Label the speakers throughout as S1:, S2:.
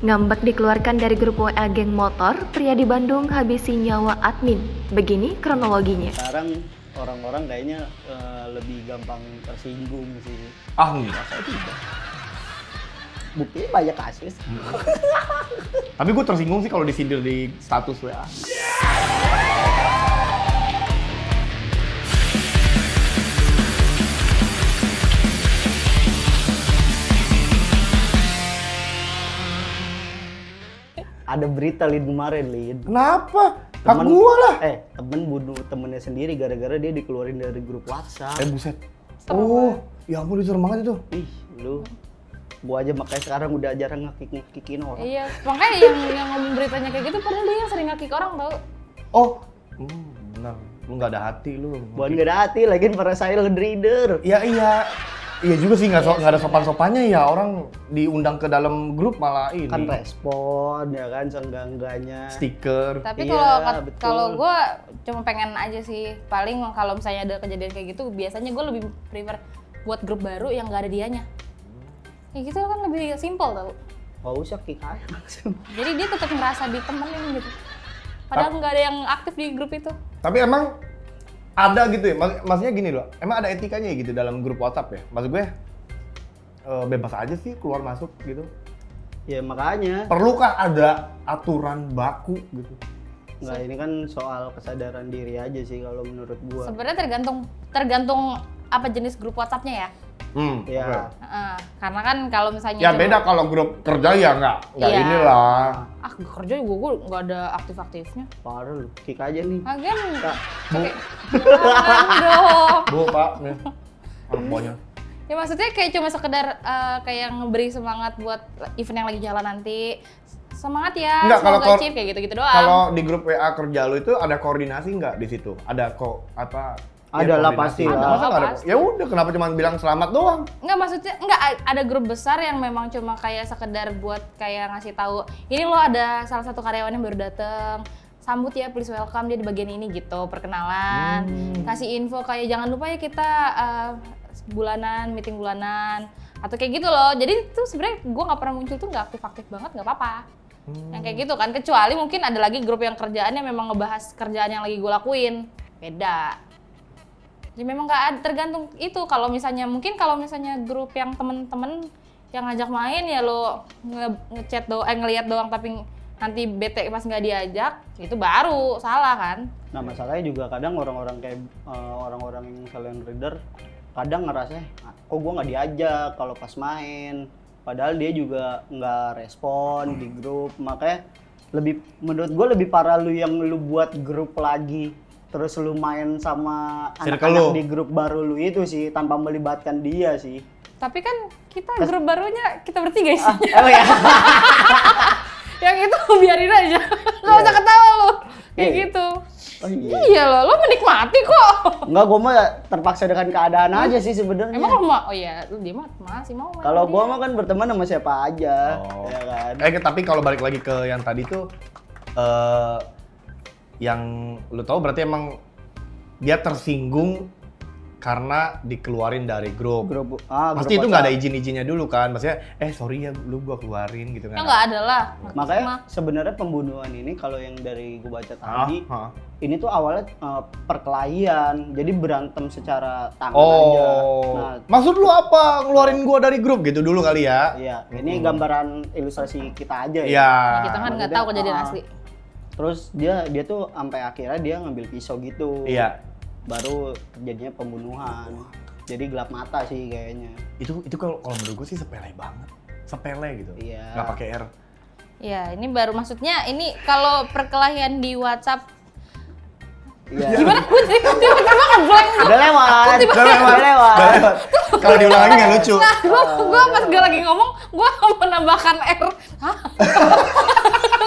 S1: Ngambek dikeluarkan dari grup WA geng motor, pria di Bandung habisi nyawa admin. Begini kronologinya.
S2: Sekarang orang-orang kayaknya lebih gampang tersinggung sih.
S3: Ah enggak, saya tidak.
S2: Buktinya banyak kasus.
S3: Tapi gue tersinggung sih kalau disindir di status WA.
S2: Ada berita Lid kemarin, Lid.
S3: Kenapa? Hak gua lah.
S2: Temen bunuh temennya sendiri gara-gara dia dikeluarin dari grup WhatsApp.
S3: Buset. Oh, ya ampun itu serem banget itu.
S2: Ih, lu. Gua aja makanya sekarang udah jarang ngekikin orang.
S4: Iya, makanya yang ngomong beritanya kayak gitu padahal dia yang sering ngekik orang tau.
S3: Oh, benar. Lu nggak ada hati lu.
S2: Bukan gak ada hati, lagian para silent reader.
S3: Iya. Iya juga sih, nggak ada sopan-sopannya ya, orang diundang ke dalam grup malah ini.
S2: Kan respon ya kan, seenggak-enggaknya.
S3: Stiker.
S4: Tapi
S2: Iya,
S4: kalau gue cuma pengen aja sih, paling kalau misalnya ada kejadian kayak gitu, biasanya gue lebih prefer buat grup baru yang nggak ada dianya. Ya gitu kan lebih simple tau.
S2: Gak usah kick aja langsung.
S4: Jadi dia tetap ngerasa ditemenin gitu. Padahal nggak ada yang aktif di grup itu.
S3: Tapi emang ada gitu ya, maksudnya gini loh, emang ada etikanya gitu dalam grup WhatsApp ya? Maksud gue bebas aja sih keluar masuk gitu.
S2: Ya makanya.
S3: Perlukah ada aturan baku gitu?
S2: Nggak, ini kan soal kesadaran diri aja sih kalau menurut gua.
S4: Sebenarnya tergantung apa jenis grup WhatsApp-nya ya.
S2: Ya.
S4: Karena kan kalau misalnya
S3: Ya beda kalau grup kerja ya nggak
S4: Iya.
S3: inilah.
S4: Kerja juga gue nggak ada aktif-aktifnya.
S2: Parah lu, kick aja nih.
S4: Lagian
S2: Kak,
S4: jangan dong.
S3: Bu, Pak, nih. Anak buahnya.
S4: Ya maksudnya kayak cuma sekedar kayak ngeberi semangat buat event yang lagi jalan nanti. Semangat ya,
S3: Enggak,
S4: semoga
S3: kalau
S4: achieve kayak gitu-gitu doang.
S3: Kalau di grup WA kerja lu itu ada koordinasi nggak di situ? Ada
S2: Ada lah,
S3: koordinasi.
S2: pasti
S3: Masa
S4: lah.
S3: nggak ada?
S4: Pasti.
S3: Ya udah, kenapa cuma bilang selamat doang?
S4: Enggak, maksudnya enggak ada grup besar yang memang cuma kayak sekedar buat kayak ngasih tahu ini loh ada salah satu karyawan yang baru dateng, sambut ya, please welcome dia di bagian ini gitu, perkenalan, kasih info kayak jangan lupa ya kita meeting bulanan atau kayak gitu loh. Jadi tuh sebenarnya gue nggak pernah muncul tuh nggak aktif banget, nggak apa-apa. Yang kayak gitu kan, kecuali mungkin ada lagi grup yang kerjaannya memang ngebahas kerjaan yang lagi gue lakuin, beda. Jadi memang nggak ada, tergantung itu. Kalau misalnya grup yang temen-temen yang ngajak main ya lo ngechat doang, ngelihat doang tapi nanti bete pas nggak diajak, itu baru salah kan.
S2: Nah masalahnya juga kadang orang-orang kayak orang-orang yang silent reader kadang ngerasa kok gua nggak diajak kalau pas main. Padahal dia juga nggak respon di grup, makanya menurut gue lebih parah lu yang lu buat grup lagi terus lu main sama anak-anak di grup baru lu itu sih tanpa melibatkan dia sih.
S4: Tapi kan kita grup barunya kita bertiga sih.
S2: Oh ya.
S4: Yang itu biarin aja, nggak usah ketawa lu kayak gitu.
S2: Oh,
S4: iya loh, lo menikmati kok.
S2: Enggak, gue mah terpaksa dengan keadaan aja sih sebenarnya.
S4: Emang lo mau? Oh iya, dia mah masih mau.
S2: Kalau gue mah kan berteman sama siapa aja, ya kan.
S3: Tapi kalau balik lagi ke yang tadi tuh, yang lu tahu berarti emang dia tersinggung karena dikeluarin dari grup. Pasti itu nggak ada izin-izinnya dulu kan? Maksudnya, sorry ya, lu gua keluarin gitu kan?
S4: Ya nggak ada lah.
S2: Makanya sebenarnya pembunuhan ini kalau yang dari gua baca tadi, ini tuh awalnya perkelahian, jadi berantem secara tangan aja. Nah,
S3: maksud lu apa? Ngeluarin gua dari grup gitu dulu kali ya?
S2: Iya, ini gambaran ilustrasi kita aja ya.
S3: Iya.
S4: Kita kan nggak tahu kejadian asli.
S2: Terus dia tuh sampai akhirnya dia ngambil pisau gitu.
S3: Iya.
S2: Baru terjadinya pembunuhan. Jadi gelap mata sih kayaknya.
S3: Itu kalau menurut gue sih sepele banget. Sepele gitu.
S2: Iya.
S3: Nggak pakai R.
S4: Iya, ini baru maksudnya ini kalau perkelahian di WhatsApp.
S2: Iya.
S4: Gimana gue tiba-tiba ngeblank.
S2: Udah lewat. Udah lewat.
S3: Kalau diulang lagi nggak lucu.
S4: Nah, gue pas gue lagi ngomong, gue menambahkan R. Hah?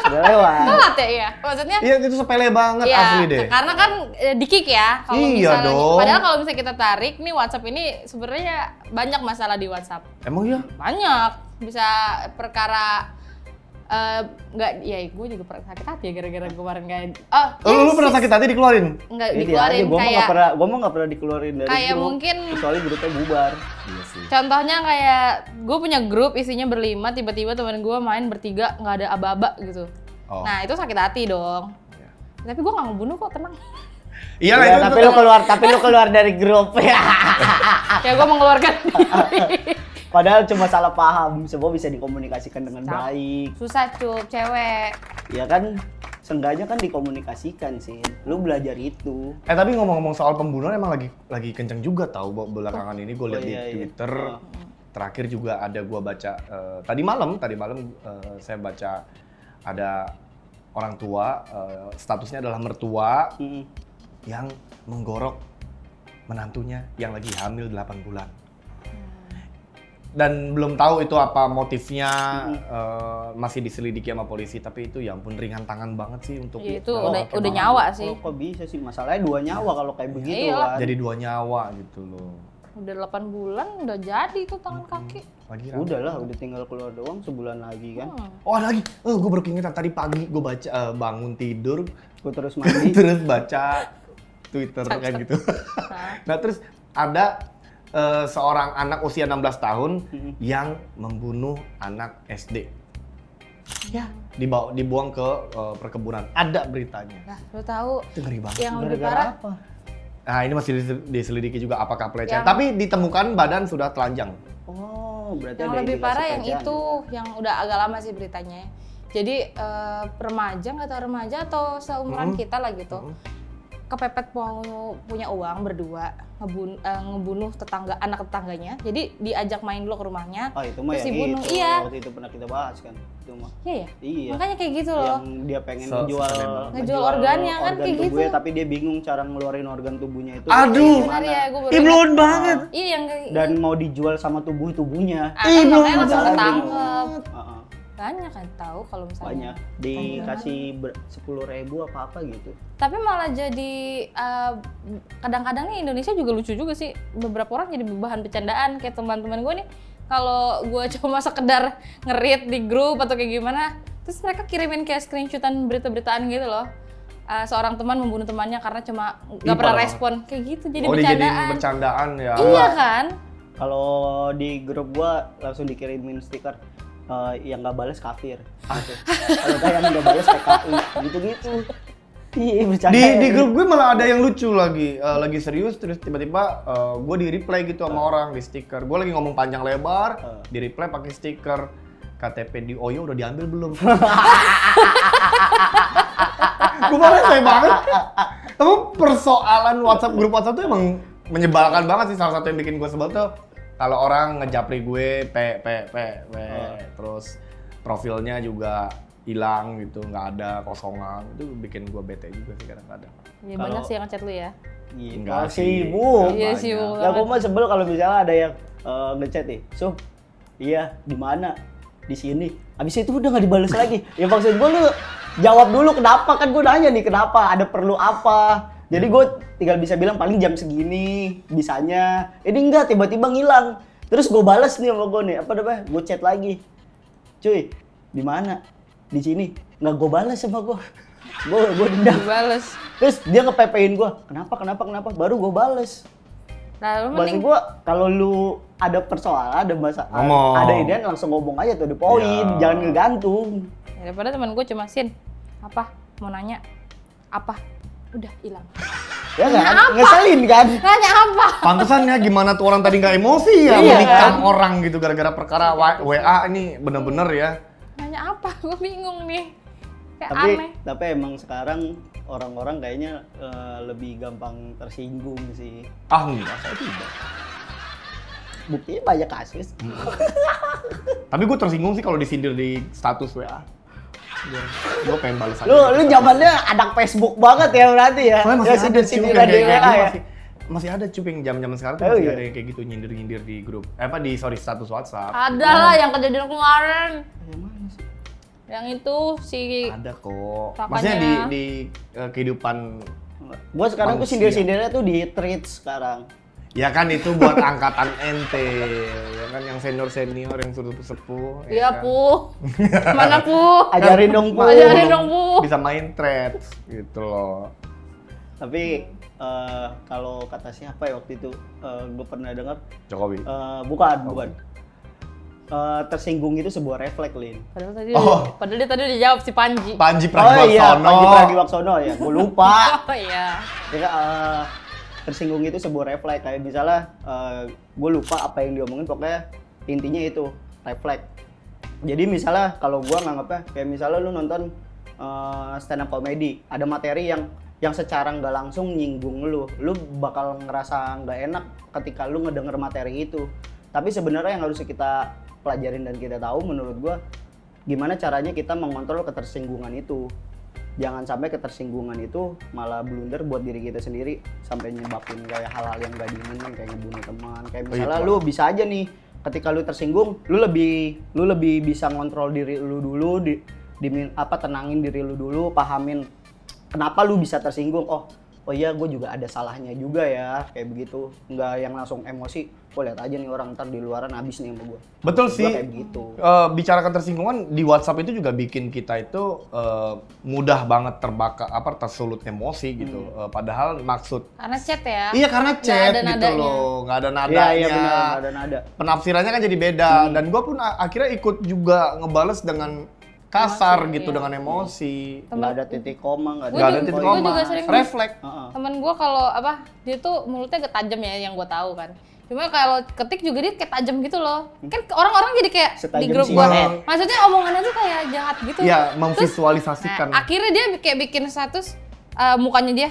S2: Udah lewat.
S4: Telat ya, iya. Maksudnya
S3: Iya, itu sepele banget
S4: ya,
S3: asli deh.
S4: karena kan di-kick ya. Kalau
S3: Iya
S4: misalnya,
S3: dong.
S4: Padahal kalau misalnya kita tarik nih WhatsApp ini sebenarnya banyak masalah di WhatsApp.
S3: Emang iya?
S4: Banyak. Bisa perkara Enggak, ya gue juga pernah sakit hati ya gara-gara kemarin kayak
S3: Lu pernah sakit hati dikeluarin?
S4: Enggak
S2: Ini
S4: dikeluarin
S2: gue
S4: kayak
S2: mah nggak pernah dikeluarin dari
S4: kayak
S2: grup,
S4: mungkin
S2: kecuali grupnya bubar.
S3: Iya sih.
S4: contohnya kayak gue punya grup isinya berlima, tiba-tiba teman gue main bertiga nggak ada aba-aba gitu.
S3: Oh.
S4: Nah itu sakit hati dong.
S3: Iya.
S4: Tapi gue nggak ngebunuh kok, tenang.
S3: Iya lah
S2: Ya,
S3: itu.
S2: tapi lu keluar dari grup ya.
S4: Kayak gue mengeluarkan diri.
S2: Padahal cuma salah paham, semua bisa dikomunikasikan dengan baik.
S4: Susah cup, cewek.
S2: Ya kan, seenggaknya kan dikomunikasikan sih. Lu belajar itu.
S3: Tapi ngomong-ngomong soal pembunuhan emang lagi kenceng juga tahu belakangan ini gue lihat di Twitter. Terakhir juga ada gue baca tadi malam saya baca ada orang tua statusnya adalah mertua yang menggorok menantunya yang lagi hamil 8 bulan. Dan belum tahu itu apa motifnya, masih diselidiki sama polisi, tapi itu ya ampun ringan tangan banget sih untuk
S4: Ya, itu udah nyawa sih.
S2: Kok bisa sih? Masalahnya 2 nyawa kalau kayak begitu
S4: iyalah.
S2: kan.
S3: jadi 2 nyawa gitu loh.
S4: Udah 8 bulan udah jadi tuh tangan kaki.
S3: Lagi
S2: Udah lah, udah tinggal keluar doang sebulan lagi kan.
S3: Oh ada lagi, gue baru keingetan tadi pagi gue baca bangun tidur,
S2: Gue terus mandi.
S3: terus baca Twitter kan gitu. Nah terus ada seorang anak usia 16 tahun yang membunuh anak SD. Ya, dibuang ke perkebunan. Ada beritanya.
S4: Nah, lu tahu
S3: Itu ngeri banget.
S4: yang lebih
S2: Gara-gara
S4: parah
S2: apa?
S3: Nah ini masih diselidiki juga apakah pelecehan. Tapi ditemukan badan sudah telanjang.
S2: Oh, berarti
S4: yang
S2: ada
S4: lebih
S2: indikasi
S4: parah yang
S2: pelecehan
S4: itu, yang udah agak lama sih beritanya. Jadi remaja, nggak tahu remaja atau seumuran kita lah gitu, kepepet mau punya uang berdua, ngebunuh anak tetangganya. Jadi diajak main dulu ke rumahnya,
S2: Oh, itu mah
S4: terus
S2: yang
S4: dibunuh.
S2: itu.
S4: Iya.
S2: Waktu itu pernah kita bahas kan. Itu mah.
S4: Iya ya.
S2: Iya.
S4: Makanya kayak gitu loh.
S2: Yang dia pengen
S4: Ngejual organnya kan
S2: organ
S4: kayak
S2: tubuhnya,
S4: gitu.
S2: tapi dia bingung cara ngeluarin organ tubuhnya itu.
S3: Aduh.
S4: Benar ya, gue baru
S3: Ih
S4: ingat.
S3: belum banget.
S4: Iya yang kayak
S2: Dan mau dijual sama tubuhnya.
S4: kan makanya langsung
S2: Masalahnya
S4: ketangkep.
S2: Heeh.
S4: Banyak kan tahu kalau misalnya.
S2: Banyak. Dikasih 10.000 apa gitu.
S4: Tapi malah jadi kadang-kadang nih Indonesia juga lucu juga sih, beberapa orang jadi bahan bercandaan kayak teman-teman gue nih, kalau gue cuma sekedar nge-read di grup atau kayak gimana, terus mereka kirimin kayak screenshotan berita-beritaan gitu loh, seorang teman membunuh temannya karena cuma nggak pernah respon kayak gitu, jadi bercandaan.
S3: Dijadiin bercandaan ya.
S4: Iya kan?
S2: Kalau di grup gua langsung dikirimin stiker yang nggak balas kafir. Gitu. Kalau nggak yang nggak balas PKI gitu-gitu. Iya bercanda.
S3: Di grup gue malah ada yang lucu lagi serius terus tiba-tiba gue di reply gitu sama orang di stiker. Gue lagi ngomong panjang lebar, di reply pakai stiker KTP di Oyo udah diambil belum? Gue malah saya banget. Tapi persoalan grup WhatsApp tuh emang menyebalkan banget sih. Salah satu yang bikin gue sebel tuh kalau orang ngejapri gue terus profilnya juga hilang gitu, nggak ada, kosongan, itu bikin gue bete juga sih kadang-kadang.
S4: Ya banyak sih yang ngechat lu ya.
S3: Enggak
S2: sibuk.
S4: Iya sibuk.
S2: Ya gue mah sebel kalau misalnya ada yang ngechat nih, iya di mana? Di sini. Abis itu udah nggak dibalas lagi. Ya maksud gue lu jawab dulu kenapa, kan gue nanya nih kenapa, ada perlu apa? Jadi gue tinggal bisa bilang paling jam segini bisanya. Ini enggak, tiba-tiba ngilang. Terus gue balas nih sama gue nih, apa namanya? Gue chat lagi. Cuy, di mana? Di sini. Nggak gue balas sama gue. Gue dendam.
S4: Dibales.
S2: Terus dia ngepepein gue. Kenapa? Baru gue balas.
S4: Nah, lu
S2: Maksud
S4: mending
S2: gue kalau lu ada persoalan, ada masalah,
S3: Ngomong.
S2: ada ide langsung ngomong aja tuh, the point,
S3: Ya.
S2: jangan ngegantung.
S4: daripada teman gue cuma apa? Mau nanya apa? Udah hilang.
S2: Ya kan? Ngeselin kan?
S4: Nanya apa?
S3: Pantesan ya gimana tuh orang tadi nggak emosi ya,
S2: Iya,
S3: menikam orang gitu gara-gara perkara WA ini bener-bener ya.
S4: Nanya apa? Gue bingung nih. Kayak aneh.
S2: Tapi emang sekarang orang-orang kayaknya lebih gampang tersinggung sih.
S3: Ah enggak, saya tidak.
S2: Buktinya banyak kasus.
S3: Tapi gue tersinggung sih kalau disindir di status WA. Gue pengen balas aja.
S2: Lu zamannya anak Facebook banget ya berarti ya.
S3: Soalnya masih
S2: Ya,
S3: ada cuy
S2: sindir-sindiran di
S3: kayak
S2: WA ya.
S3: masih ada cuping zaman sekarang tuh
S2: Oh,
S3: masih
S2: iya.
S3: ada yang kayak gitu nyindir-nyindir di grup. Di status WhatsApp.
S4: Ada lah yang kejadian kemarin.
S2: Yang mana sih?
S4: Yang itu si
S3: Ada kok.
S4: Papanya.
S3: Maksudnya di kehidupan
S2: Gua sekarang tuh
S3: Manusia.
S2: sindir-sindirnya tuh di tweets sekarang.
S3: Ya kan itu buat angkatan ente, ya kan yang senior yang sepuh.
S4: Iya,
S3: kan?
S4: Pu. Mana, Pu?
S2: Ajarin dong, Bu.
S4: Ajarin dong, Bu.
S3: Bisa main threads gitu loh.
S2: Tapi kalau kata siapa ya waktu itu, gue pernah dengar
S3: Jokowi.
S2: bukan. Tersinggung itu sebuah refleks, Lin.
S4: Padahal dia tadi udah jawab si Panji.
S3: Panji
S2: Oh iya,
S3: Pragiwaksono.
S2: Panji Pragiwaksono ya, gue lupa.
S4: Oh iya.
S2: Ya, tersinggung itu sebuah refleks, kayak misalnya gue lupa apa yang diomongin, pokoknya intinya itu refleks. Jadi misalnya kalau gue nganggapnya kayak misalnya lu nonton stand up comedy, ada materi yang secara nggak langsung nyinggung lu bakal ngerasa nggak enak ketika lu ngedenger materi itu. Tapi sebenarnya yang harus kita pelajarin dan kita tahu menurut gue, gimana caranya kita mengontrol ketersinggungan itu. Jangan sampai ketersinggungan itu malah blunder buat diri kita sendiri sampai nyebabin kayak hal-hal yang gak diinginkan, kayak ngebunuh teman. Kayak misalnya lu bisa aja nih ketika lu tersinggung, lu lebih bisa ngontrol diri lu dulu, tenangin diri lu dulu, pahamin kenapa lu bisa tersinggung. Oh iya, gue juga ada salahnya juga ya, kayak begitu. Nggak yang langsung emosi, lihat aja nih orang ntar di luaran habis nih sama gue.
S3: Betul sih.
S2: Kayak gitu.
S3: Bicarakan tersinggungan di WhatsApp itu juga bikin kita itu mudah banget tersulut emosi gitu. Padahal maksud.
S4: Karena chat ya.
S3: Iya, karena chat gitu loh, nggak ada nadanya.
S2: Iya benar, nggak ada nada.
S3: Penafsirannya kan jadi beda. Dan gue pun akhirnya ikut juga ngebales dengan kasar
S4: emosi,
S3: gitu,
S4: iya.
S3: dengan emosi.
S2: Nggak ada titik koma, nggak
S3: Nggak ada
S2: ada
S3: titik
S4: Gua
S3: koma.
S4: juga sering
S3: Refleks.
S4: Temen gue kalau dia tuh mulutnya agak tajam ya, yang gue tahu kan. Cuma kalau ketik juga dia kayak tajam gitu loh. Kan orang-orang jadi kayak
S2: Setajam
S4: di grup
S2: si
S4: gue,
S2: Ed.
S4: maksudnya omongannya tuh kayak jahat gitu.
S3: Iya,
S4: Terus,
S3: memvisualisasikan.
S4: akhirnya dia kayak bikin status mukanya dia.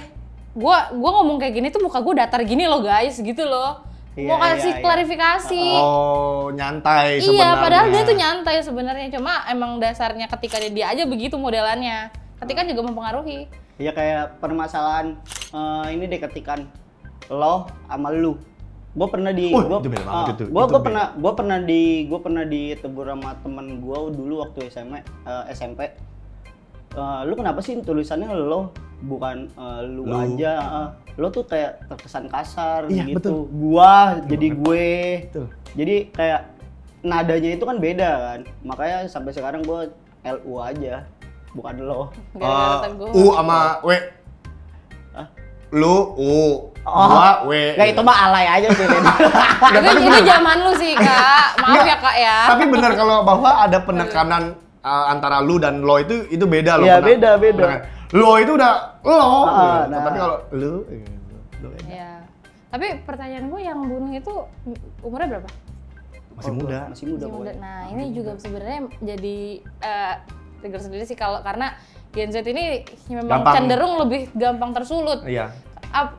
S4: Gua ngomong kayak gini tuh muka gue datar gini loh guys, gitu loh. Mau kasih klarifikasi.
S3: Oh, nyantai sebenarnya.
S4: Iya, padahal dia tuh nyantai sebenarnya. Cuma emang dasarnya ketika dia aja begitu modelannya. Ketika juga mempengaruhi.
S2: Iya, kayak permasalahan ini deh, ketikan lo sama lu. Gue pernah di
S3: itu beda banget itu.
S2: gue pernah ditegur sama temen gue dulu waktu SMP. Lu kenapa sih tulisannya lo bukan lu aja? Lo tuh kayak terkesan kasar
S3: Iya,
S2: gitu.
S3: betul.
S2: Gua jadi gue.
S3: Betul.
S2: Jadi kayak nadanya itu kan beda kan. Makanya sampai sekarang gue LU aja, bukan lo.
S4: Gara-gara tegur.
S3: U sama W. Lu U, gua W.
S2: Gak, itu mah alay aja sih.
S4: Itu zaman lu sih, Kak. Maaf ya, Kak ya.
S3: Tapi benar kalau bahwa ada penekanan antara lu dan lo itu beda loh.
S2: Iya, beda.
S3: Lo itu udah lo. Gitu.
S2: nah.
S3: Tapi kalau lu beda.
S4: Iya. Tapi pertanyaan gue yang bunuh itu umurnya berapa?
S3: Masih muda.
S2: Masih muda
S4: Masih muda.
S2: pokoknya.
S4: Nah, ini juga sebenarnya jadi trigger sendiri sih karena Gen Z ini memang
S3: Gampang.
S4: cenderung lebih gampang tersulut.
S3: Iya.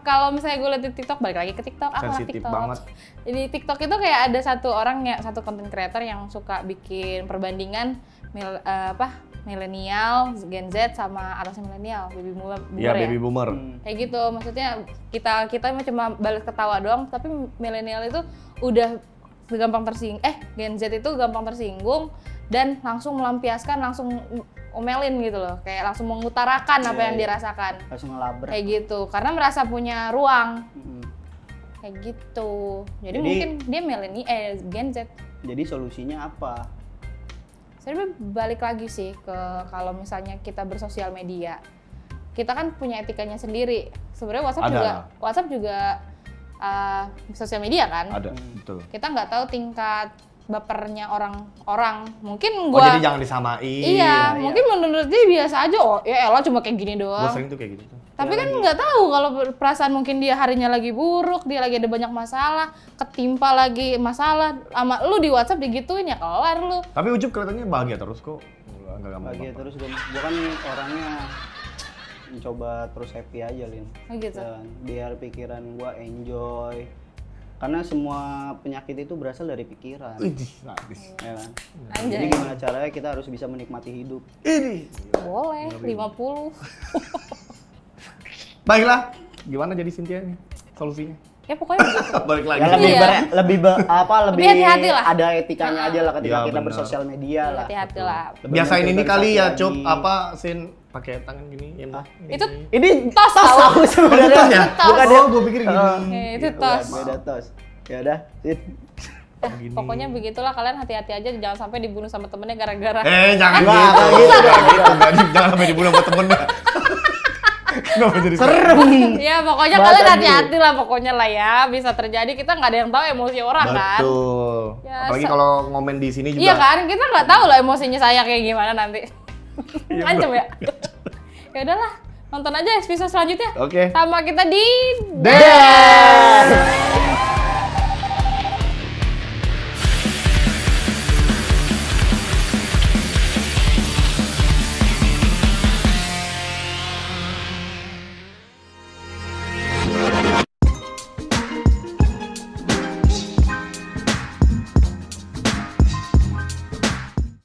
S4: Kalau misalnya gue liat di TikTok, balik lagi ke TikTok, aku liat
S3: Sensitif
S4: TikTok.
S3: banget.
S4: Jadi TikTok itu kayak ada satu content creator yang suka bikin perbandingan milenial, Gen Z sama atasnya milenial, baby boomer
S3: Iya,
S4: ya.
S3: baby boomer.
S4: Kayak gitu, maksudnya kita cuma balas ketawa doang, tapi milenial itu udah gampang tersinggung, Gen Z itu gampang tersinggung dan langsung melampiaskan, langsung omelin gitu loh, kayak langsung mengutarakan apa yang dirasakan.
S2: Langsung ngelabrak.
S4: Kayak gitu, karena merasa punya ruang. Kayak gitu. Jadi mungkin dia Gen Z.
S2: Jadi solusinya apa?
S4: Sebenarnya balik lagi sih ke kalau misalnya kita bersosial media, kita kan punya etikanya sendiri. Sebenarnya WhatsApp juga sosial media kan.
S3: Ada, betul.
S4: Kita nggak tahu tingkat bapernya orang. Mungkin
S3: Oh, jadi jangan disamain.
S4: Iya, mungkin menurut dia biasa aja. Oh, ya elah cuma kayak gini
S3: Gue
S4: doang.
S3: sering tuh kayak gitu.
S4: Tapi kan nggak tahu kalau perasaan mungkin dia harinya lagi buruk, dia lagi ada banyak masalah, ketimpa lagi masalah, sama lu di WhatsApp digituin ya kelar lu.
S3: Tapi Ucup kelihatannya bahagia terus kok. Enggak gampang.
S2: Bahagia terus gue kan orangnya mencoba terus happy aja, Lin.
S4: Gitu.
S2: Dan biar pikiran gue enjoy. Karena semua penyakit itu berasal dari pikiran.
S3: Habis.
S2: Ya kan?
S4: Anjay.
S2: Jadi gimana caranya kita harus bisa menikmati hidup.
S3: Ini.
S4: Boleh, 50.
S3: Baiklah. Gimana jadi Cynthia nih solusinya?
S4: Ya pokoknya gitu.
S3: Balik lagi.
S2: Ya lebih
S4: Lebih hati-hati lah.
S2: ada etikanya aja lah ketika
S3: Ya,
S2: kita
S3: benar.
S2: bersosial media lah.
S4: Hati-hati lah.
S2: Lebih
S3: Biasain ini kali ya,
S2: memfilterisasi
S3: Cup,
S2: lagi.
S3: Sin, pakai tangan gini yang
S4: Itu
S2: Ini
S4: tos
S2: tahu sebenarnya.
S4: Tos.
S2: Bukan
S3: oh gue pikir gini.
S4: Itu tos.
S2: Beda tos. Ya udah, sit.
S3: Gini.
S4: Pokoknya begitulah, kalian hati-hati aja jangan sampai dibunuh sama temennya gara-gara
S3: Jangan
S2: Nggak,
S3: gitu.
S2: nggak gitu.
S3: Nggak gitu. Jangan sampai dibunuh sama temennya. Kenapa jadi
S2: Serem.
S4: ya pokoknya
S2: Bahasa
S4: kalian
S2: dulu.
S4: hati-hati lah pokoknya lah ya, bisa terjadi, kita nggak ada yang tahu emosi orang kan.
S3: Betul.
S4: Ya,
S3: Apalagi kalau ngomen di sini juga.
S4: Iya kan, kita nggak tahu lah emosinya saya kayak gimana nanti. Ancam ya. Ya udahlah, nonton aja episode selanjutnya.
S3: Oke.
S4: Sama kita di
S3: Deh.